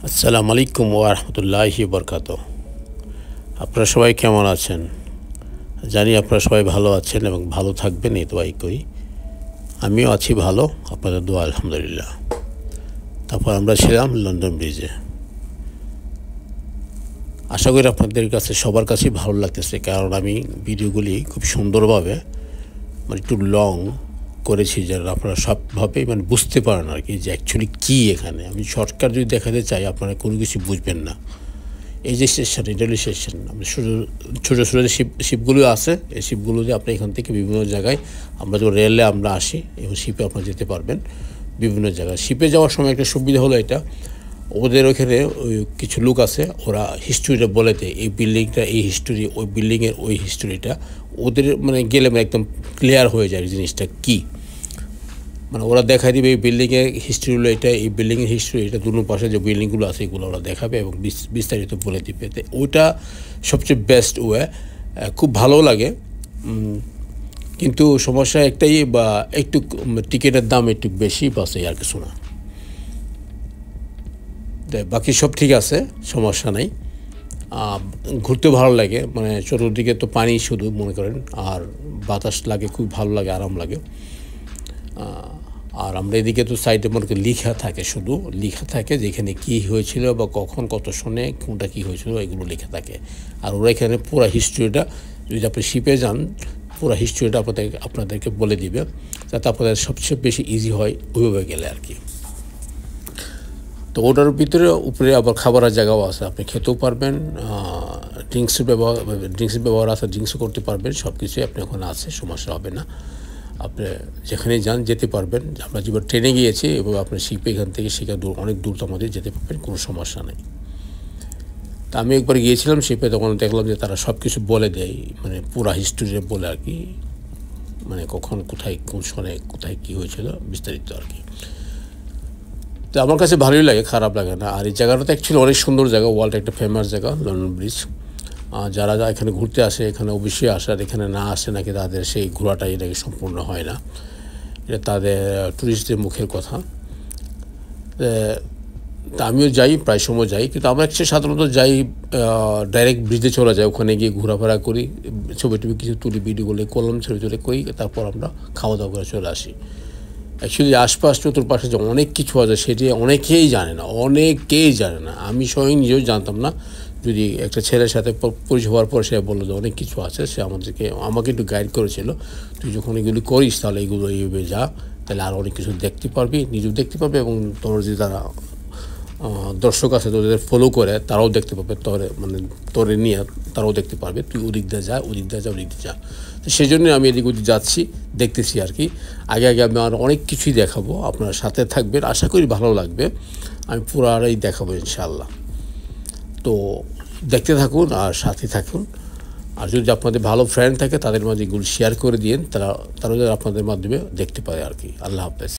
আসসালামু আলাইকুম ওয়া রাহমাতুল্লাহি ওয়া বারাকাতুহু। আপনারা সবাই কেমন আছেন? জানি আপনারা সবাই ভালো আছেন এবং ভালো থাকবেন এই দোয়াই করি। আমিও আছি ভালো, আপনাদের দোয়া আলহামদুলিল্লাহ। তারপর আমরা ছিলাম লন্ডন ব্রিজে। আশা করি আপনাদের কাছে সবার কাছেই ভালো লাগতেছে, কারণ আমি ভিডিওগুলি খুব সুন্দরভাবে একটু লং করেছি যেন আপনারা সবভাবেই বুঝতে পারেন আর কি যে অ্যাকচুয়ালি কী এখানে। আমি শর্টকাট যদি দেখাতে চাই আপনারা কোনো কিছু বুঝবেন না। এই যে স্টেশন, এটা হলো স্টেশন। আপনি ছোটো ছোটো যে শিপগুলো আছে, এই শিপগুলোতে আপনি এখান থেকে বিভিন্ন জায়গায়, আমরা যখন রেলে আমরা আসি এবং শিপে আপনারা যেতে পারবেন বিভিন্ন জায়গায়। শিপে যাওয়ার সময় একটা সুবিধা হলো এটা, ওদের ওখানে ওই কিছু লোক আছে, ওরা হিস্ট্রিটা বলে দেয়, এই বিল্ডিংটা এই হিস্ট্রি, ওই বিল্ডিংয়ের ওই হিস্ট্রিটা ওদের গেলে একদম ক্লিয়ার হয়ে যায় জিনিসটা কী। ওরা দেখাই দিবে এই বিল্ডিংয়ের হিস্ট্রি হলো এটা, এই বিল্ডিংয়ের হিস্ট্রি এটা, দুটো পাশে যে বিল্ডিংগুলো আছে এগুলো ওরা দেখাবে এবং বিস্তারিত বলে দিবে। তো ওইটা সবচেয়ে বেস্ট ওয়ে, খুব ভালো লাগে। কিন্তু সমস্যা একটাই, বা একটু টিকিটের দাম একটু বেশি, বাস এই আর কিছু না। বাকি সব ঠিক আছে, সমস্যা নাই। ঘুরতেও ভালো লাগে, চতুর্দিকে তো পানি শুধু মনে করেন, আর বাতাস লাগে, খুব ভালো লাগে, আরাম লাগে। আর আমরা এদিকে তো সাইডে মনে করি লেখা থাকে, শুধু লেখা থাকে যেখানে কী হয়েছিল বা কখন কত সনে কোনটা কী হয়েছিল এগুলো লেখা থাকে। আর ওরা এখানে পুরো হিস্ট্রিটা, যদি আপনি শিপে যান, পুরো হিস্ট্রিটা আপনাদেরকে বলে দিবে, যাতে আপনাদের সবচেয়ে বেশি ইজি হয় ওইভাবে গেলে আর কি। তো ওটার ভিতরে উপরে আবার খাবারের জায়গাও আছে, আপনি খেতেও পারবেন, ড্রিঙ্কসের ব্যবহার আছে, ড্রিঙ্কসও করতে পারবেন, সব কিছুই আপনি ওখানে আছে, সমস্যা হবে না। আপনি যেখানে যান যেতে পারবেন। আমরা যেবার ট্রেনে গিয়েছি এবং আপনার শিপে এখান থেকে সেখানে অনেক দূর আমাদের যেতে পারবেন, কোনো সমস্যা নেই। তা আমি একবার গিয়েছিলাম শিপে, তখন দেখলাম যে তারা সব কিছু বলে দেয়, পুরা হিস্ট্রিটা বলে আর কি, কখন কোথায় কোন সনে কোথায় কী হয়েছিল বিস্তারিত আর কি। তো আমার কাছে ভালোই লাগে, খারাপ লাগে না। আর এই জায়গাটা তো অ্যাকচুয়ালি অনেক সুন্দর জায়গা, ওয়ার্ল্ড একটা ফেমাস জায়গা লন্ডন ব্রিজ। যারা এখানে ঘুরতে আসে, এখানে অবশ্যই আসে, আর এখানে না আসে নাকি তাদের সেই ঘোরাটাই নাকি সম্পূর্ণ হয় না, এটা তাদের ট্যুরিস্টদের মুখের কথা। তা আমিও যাই, প্রায় সময় যাই, কিন্তু আমরা সাধারণত যাই ডাইরেক্ট ব্রিজে চলে যাই, ওখানে গিয়ে ঘোরাফেরা করি, ছবি টবি কিছু তুলি, ভিডিওগুলো করলাম, ছবি তুলে করি, তারপর আমরা খাওয়া দাওয়া করে চলে আসি। অ্যাকচুয়ালি আশপাশ চতুর্পাশে যে অনেক কিছু আছে সেটি অনেকেই জানে না, আমি স্বয়ং নিজেও জানতাম না। যদি একটা ছেলের সাথে পরিচয় হওয়ার পর সে বললো যে অনেক কিছু আছে, সে আমাকে একটু গাইড করেছিল, তুই যখন এগুলি করিস তাহলে এগুলো এইভাবে যা, তাহলে আর অনেক কিছু দেখতে পারবি, নিজেও দেখতে পারবি, এবং তোর যে যারা দর্শক আছে তোদের ফলো করে তারাও দেখতে পাবে, তোরে নিয়ে তারাও দেখতে পারবে, তুই ওদিক দিয়ে যা, ওদিক দিয়ে যা, ওদিক দিয়ে যা। তো সেই জন্যই আমি এদিক ওদিক যাচ্ছি, দেখতেছি আর কি। আগে আমি আর অনেক কিছুই দেখাবো, আপনার সাথে থাকবেন, আশা করি ভালো লাগবে। আমি পুরাটাই দেখাবো ইনশাআল্লাহ। তো দেখতে থাকুন আর সাথে থাকুন। আর যদি আপনাদের ভালো ফ্রেন্ড থাকে তাদের মাঝে এগুলো শেয়ার করে দিন, তারা আপনাদের মাধ্যমে দেখতে পারে আর কি। আল্লাহ হাফেজ।